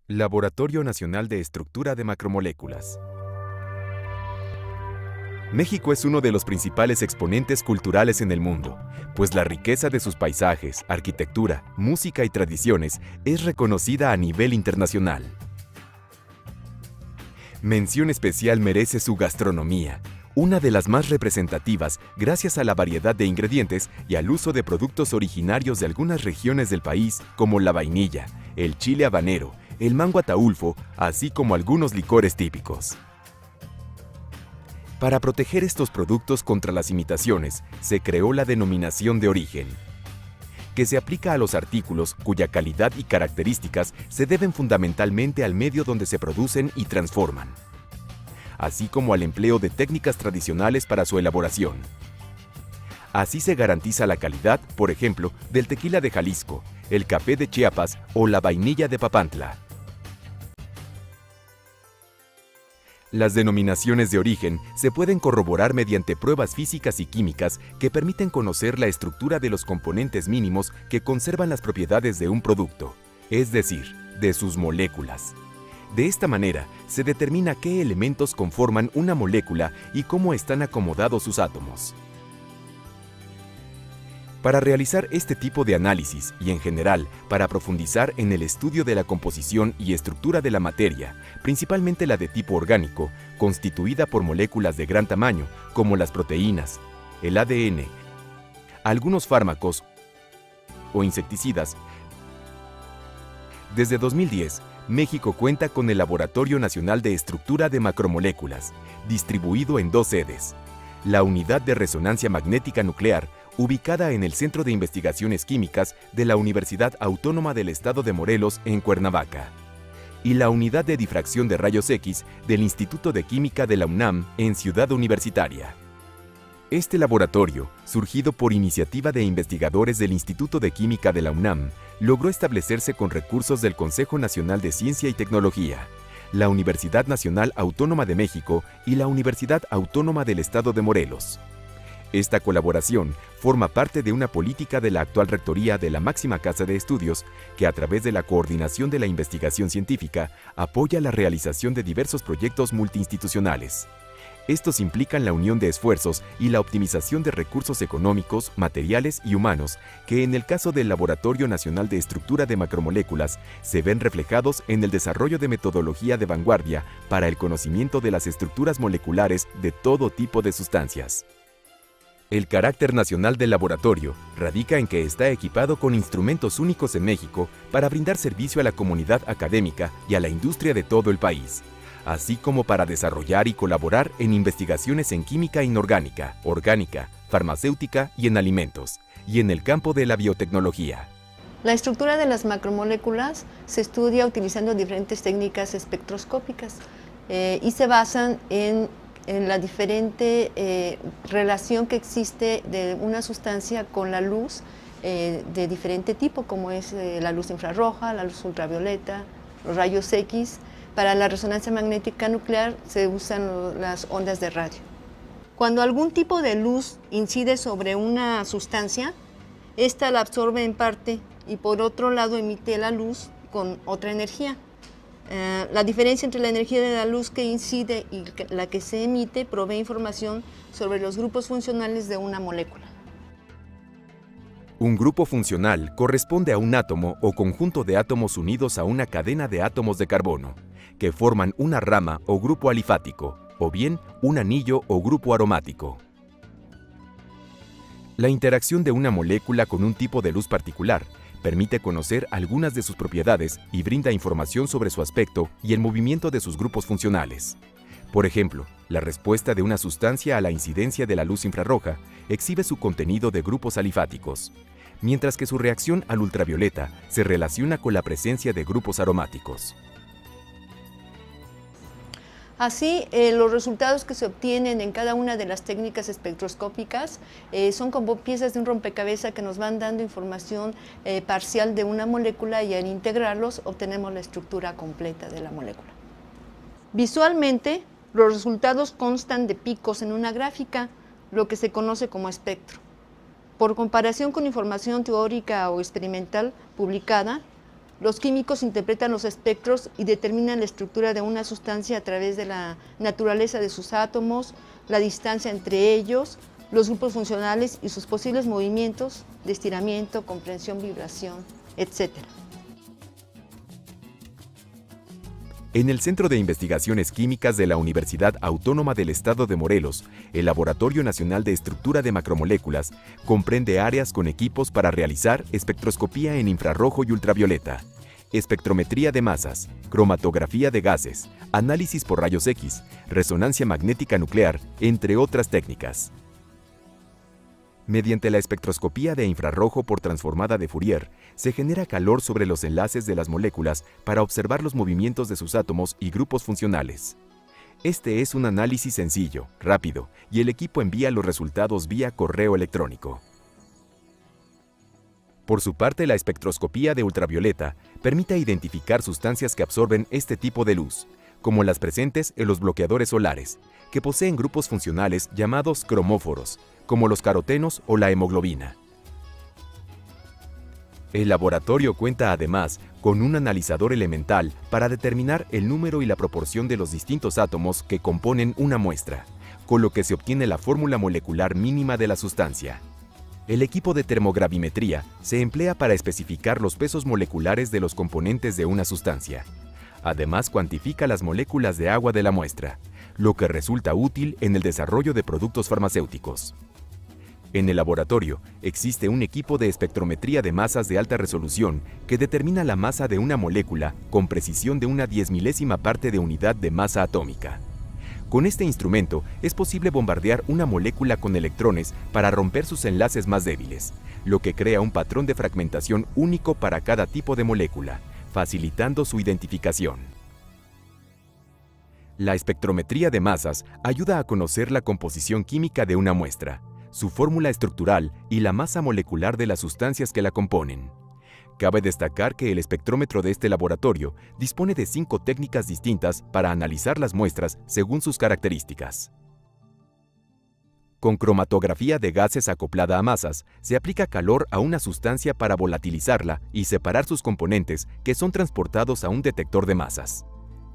Laboratorio Nacional de Estructura de Macromoléculas. México es uno de los principales exponentes culturales en el mundo, pues la riqueza de sus paisajes, arquitectura, música y tradiciones es reconocida a nivel internacional. Mención especial merece su gastronomía, una de las más representativas gracias a la variedad de ingredientes y al uso de productos originarios de algunas regiones del país como la vainilla, el chile habanero, el mango ataulfo, así como algunos licores típicos. Para proteger estos productos contra las imitaciones, se creó la denominación de origen, que se aplica a los artículos cuya calidad y características se deben fundamentalmente al medio donde se producen y transforman, así como al empleo de técnicas tradicionales para su elaboración. Así se garantiza la calidad, por ejemplo, del tequila de Jalisco, el café de Chiapas o la vainilla de Papantla. Las denominaciones de origen se pueden corroborar mediante pruebas físicas y químicas que permiten conocer la estructura de los componentes mínimos que conservan las propiedades de un producto, es decir, de sus moléculas. De esta manera, se determina qué elementos conforman una molécula y cómo están acomodados sus átomos. Para realizar este tipo de análisis y, en general, para profundizar en el estudio de la composición y estructura de la materia, principalmente la de tipo orgánico, constituida por moléculas de gran tamaño, como las proteínas, el ADN, algunos fármacos o insecticidas, desde 2010, México cuenta con el Laboratorio Nacional de Estructura de Macromoléculas, distribuido en 2 sedes: la Unidad de Resonancia Magnética Nuclear, ubicada en el Centro de Investigaciones Químicas de la Universidad Autónoma del Estado de Morelos en Cuernavaca, y la Unidad de Difracción de Rayos X del Instituto de Química de la UNAM en Ciudad Universitaria. Este laboratorio, surgido por iniciativa de investigadores del Instituto de Química de la UNAM, logró establecerse con recursos del Consejo Nacional de Ciencia y Tecnología, la Universidad Nacional Autónoma de México y la Universidad Autónoma del Estado de Morelos. Esta colaboración forma parte de una política de la actual rectoría de la máxima casa de estudios que, a través de la coordinación de la investigación científica, apoya la realización de diversos proyectos multiinstitucionales. Estos implican la unión de esfuerzos y la optimización de recursos económicos, materiales y humanos que, en el caso del Laboratorio Nacional de Estructura de Macromoléculas, se ven reflejados en el desarrollo de metodología de vanguardia para el conocimiento de las estructuras moleculares de todo tipo de sustancias. El carácter nacional del laboratorio radica en que está equipado con instrumentos únicos en México para brindar servicio a la comunidad académica y a la industria de todo el país, así como para desarrollar y colaborar en investigaciones en química inorgánica, orgánica, farmacéutica y en alimentos, y en el campo de la biotecnología. La estructura de las macromoléculas se estudia utilizando diferentes técnicas espectroscópicas y se basan en la diferente relación que existe de una sustancia con la luz de diferente tipo, como es la luz infrarroja, la luz ultravioleta, los rayos X. Para la resonancia magnética nuclear se usan las ondas de radio. Cuando algún tipo de luz incide sobre una sustancia, esta la absorbe en parte y por otro lado emite la luz con otra energía. La diferencia entre la energía de la luz que incide y la que se emite provee información sobre los grupos funcionales de una molécula. Un grupo funcional corresponde a un átomo o conjunto de átomos unidos a una cadena de átomos de carbono, que forman una rama o grupo alifático, o bien un anillo o grupo aromático. La interacción de una molécula con un tipo de luz particular permite conocer algunas de sus propiedades y brinda información sobre su aspecto y el movimiento de sus grupos funcionales. Por ejemplo, la respuesta de una sustancia a la incidencia de la luz infrarroja exhibe su contenido de grupos alifáticos, mientras que su reacción al ultravioleta se relaciona con la presencia de grupos aromáticos. Así, los resultados que se obtienen en cada una de las técnicas espectroscópicas son como piezas de un rompecabezas que nos van dando información parcial de una molécula, y al integrarlos obtenemos la estructura completa de la molécula. Visualmente, los resultados constan de picos en una gráfica, lo que se conoce como espectro. Por comparación con información teórica o experimental publicada, Los químicos interpretan los espectros y determinan la estructura de una sustancia a través de la naturaleza de sus átomos, la distancia entre ellos, los grupos funcionales y sus posibles movimientos de estiramiento, compresión, vibración, etc. En el Centro de Investigaciones Químicas de la Universidad Autónoma del Estado de Morelos, el Laboratorio Nacional de Estructura de Macromoléculas comprende áreas con equipos para realizar espectroscopía en infrarrojo y ultravioleta, espectrometría de masas, cromatografía de gases, análisis por rayos X, resonancia magnética nuclear, entre otras técnicas. Mediante la espectroscopía de infrarrojo por transformada de Fourier, se genera calor sobre los enlaces de las moléculas para observar los movimientos de sus átomos y grupos funcionales. Este es un análisis sencillo, rápido, y el equipo envía los resultados vía correo electrónico. Por su parte, la espectroscopía de ultravioleta permite identificar sustancias que absorben este tipo de luz, como las presentes en los bloqueadores solares, que poseen grupos funcionales llamados cromóforos, como los carotenos o la hemoglobina. El laboratorio cuenta además con un analizador elemental para determinar el número y la proporción de los distintos átomos que componen una muestra, con lo que se obtiene la fórmula molecular mínima de la sustancia. El equipo de termogravimetría se emplea para especificar los pesos moleculares de los componentes de una sustancia. Además, cuantifica las moléculas de agua de la muestra, lo que resulta útil en el desarrollo de productos farmacéuticos. En el laboratorio existe un equipo de espectrometría de masas de alta resolución que determina la masa de una molécula con precisión de una 10.000ª parte de unidad de masa atómica. Con este instrumento es posible bombardear una molécula con electrones para romper sus enlaces más débiles, lo que crea un patrón de fragmentación único para cada tipo de molécula, facilitando su identificación. La espectrometría de masas ayuda a conocer la composición química de una muestra, su fórmula estructural y la masa molecular de las sustancias que la componen. Cabe destacar que el espectrómetro de este laboratorio dispone de 5 técnicas distintas para analizar las muestras según sus características. Con cromatografía de gases acoplada a masas, se aplica calor a una sustancia para volatilizarla y separar sus componentes que son transportados a un detector de masas.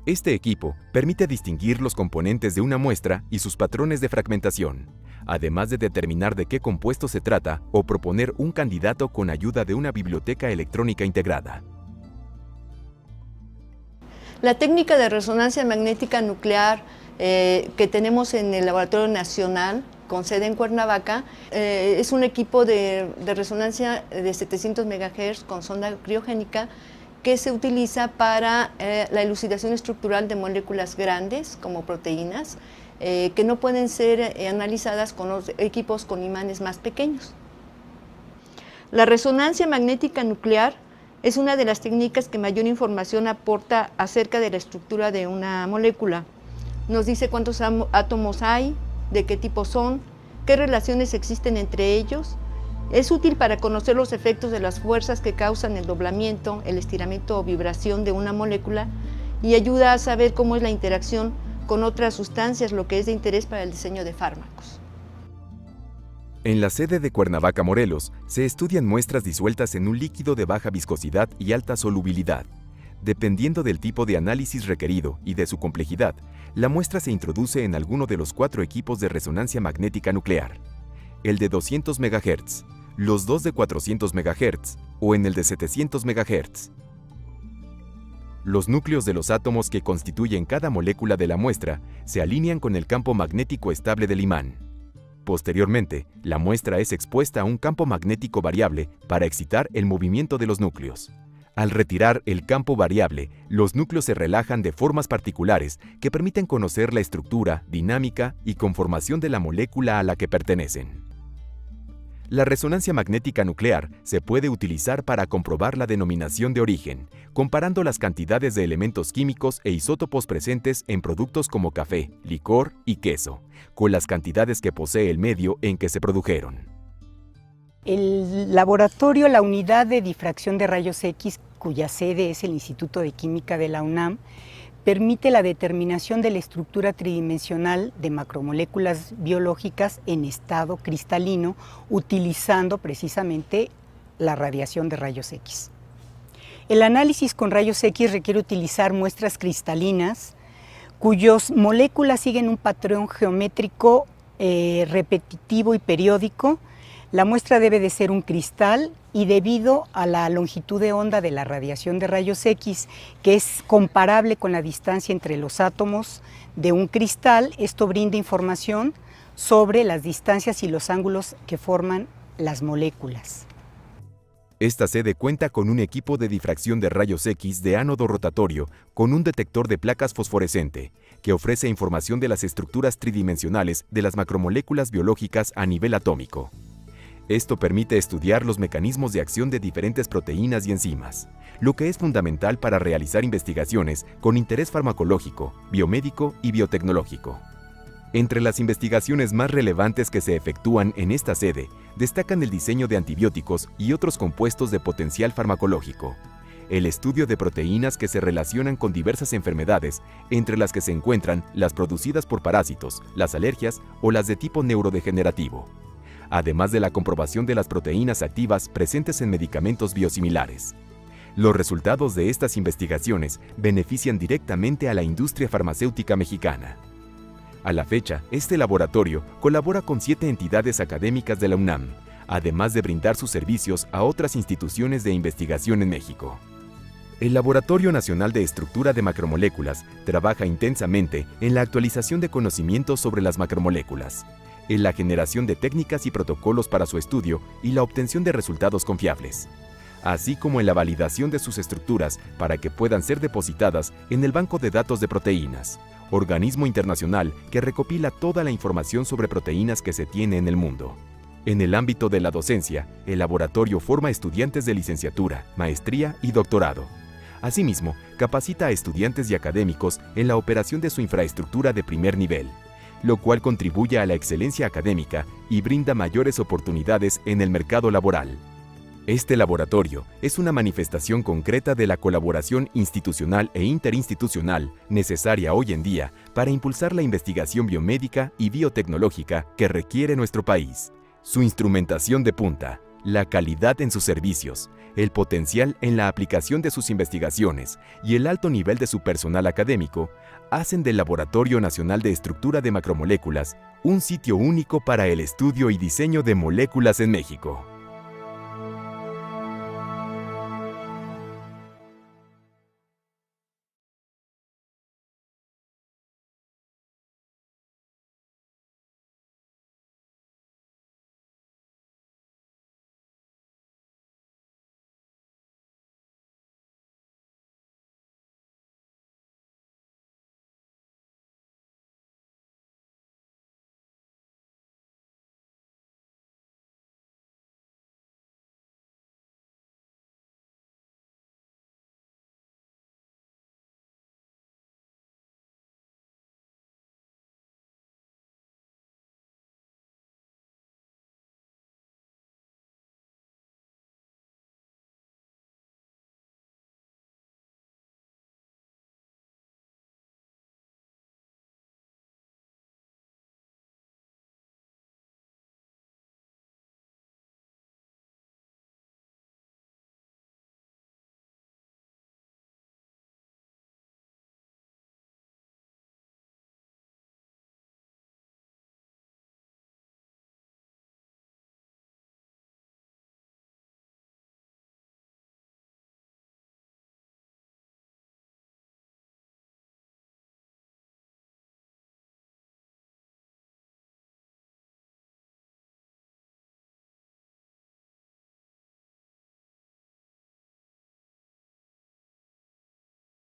Este equipo permite distinguir los componentes de una muestra y sus patrones de fragmentación, además de determinar de qué compuesto se trata o proponer un candidato con ayuda de una biblioteca electrónica integrada. La técnica de resonancia magnética nuclear que tenemos en el Laboratorio Nacional, con sede en Cuernavaca, es un equipo de resonancia de 700 MHz con sonda criogénica que se utiliza para la elucidación estructural de moléculas grandes, como proteínas, que no pueden ser analizadas con los equipos con imanes más pequeños. La resonancia magnética nuclear es una de las técnicas que mayor información aporta acerca de la estructura de una molécula. Nos dice cuántos átomos hay, de qué tipo son, qué relaciones existen entre ellos. Es útil para conocer los efectos de las fuerzas que causan el doblamiento, el estiramiento o vibración de una molécula y ayuda a saber cómo es la interacción con otras sustancias, lo que es de interés para el diseño de fármacos. En la sede de Cuernavaca, Morelos, se estudian muestras disueltas en un líquido de baja viscosidad y alta solubilidad. Dependiendo del tipo de análisis requerido y de su complejidad, la muestra se introduce en alguno de los 4 equipos de resonancia magnética nuclear, el de 200 MHz, los 2 de 400 MHz o en el de 700 MHz. Los núcleos de los átomos que constituyen cada molécula de la muestra se alinean con el campo magnético estable del imán. Posteriormente, la muestra es expuesta a un campo magnético variable para excitar el movimiento de los núcleos. Al retirar el campo variable, los núcleos se relajan de formas particulares que permiten conocer la estructura, dinámica y conformación de la molécula a la que pertenecen. La resonancia magnética nuclear se puede utilizar para comprobar la denominación de origen, comparando las cantidades de elementos químicos e isótopos presentes en productos como café, licor y queso, con las cantidades que posee el medio en que se produjeron. El laboratorio, la unidad de difracción de rayos X, cuya sede es el Instituto de Química de la UNAM, permite la determinación de la estructura tridimensional de macromoléculas biológicas en estado cristalino, utilizando precisamente la radiación de rayos X. El análisis con rayos X requiere utilizar muestras cristalinas cuyas moléculas siguen un patrón geométrico repetitivo y periódico. La muestra debe de ser un cristal y debido a la longitud de onda de la radiación de rayos X, que es comparable con la distancia entre los átomos de un cristal, esto brinda información sobre las distancias y los ángulos que forman las moléculas. Esta sede cuenta con un equipo de difracción de rayos X de ánodo rotatorio con un detector de placas fosforescente, que ofrece información de las estructuras tridimensionales de las macromoléculas biológicas a nivel atómico. Esto permite estudiar los mecanismos de acción de diferentes proteínas y enzimas, lo que es fundamental para realizar investigaciones con interés farmacológico, biomédico y biotecnológico. Entre las investigaciones más relevantes que se efectúan en esta sede, destacan el diseño de antibióticos y otros compuestos de potencial farmacológico, el estudio de proteínas que se relacionan con diversas enfermedades, entre las que se encuentran las producidas por parásitos, las alergias o las de tipo neurodegenerativo, además de la comprobación de las proteínas activas presentes en medicamentos biosimilares. Los resultados de estas investigaciones benefician directamente a la industria farmacéutica mexicana. A la fecha, este laboratorio colabora con 7 entidades académicas de la UNAM, además de brindar sus servicios a otras instituciones de investigación en México. El Laboratorio Nacional de Estructura de Macromoléculas trabaja intensamente en la actualización de conocimientos sobre las macromoléculas, en la generación de técnicas y protocolos para su estudio y la obtención de resultados confiables, así como en la validación de sus estructuras para que puedan ser depositadas en el Banco de Datos de Proteínas, organismo internacional que recopila toda la información sobre proteínas que se tiene en el mundo. En el ámbito de la docencia, el laboratorio forma estudiantes de licenciatura, maestría y doctorado. Asimismo, capacita a estudiantes y académicos en la operación de su infraestructura de primer nivel, lo cual contribuye a la excelencia académica y brinda mayores oportunidades en el mercado laboral. Este laboratorio es una manifestación concreta de la colaboración institucional e interinstitucional necesaria hoy en día para impulsar la investigación biomédica y biotecnológica que requiere nuestro país. Su instrumentación de punta, la calidad en sus servicios, el potencial en la aplicación de sus investigaciones y el alto nivel de su personal académico hacen del Laboratorio Nacional de Estructura de Macromoléculas un sitio único para el estudio y diseño de moléculas en México.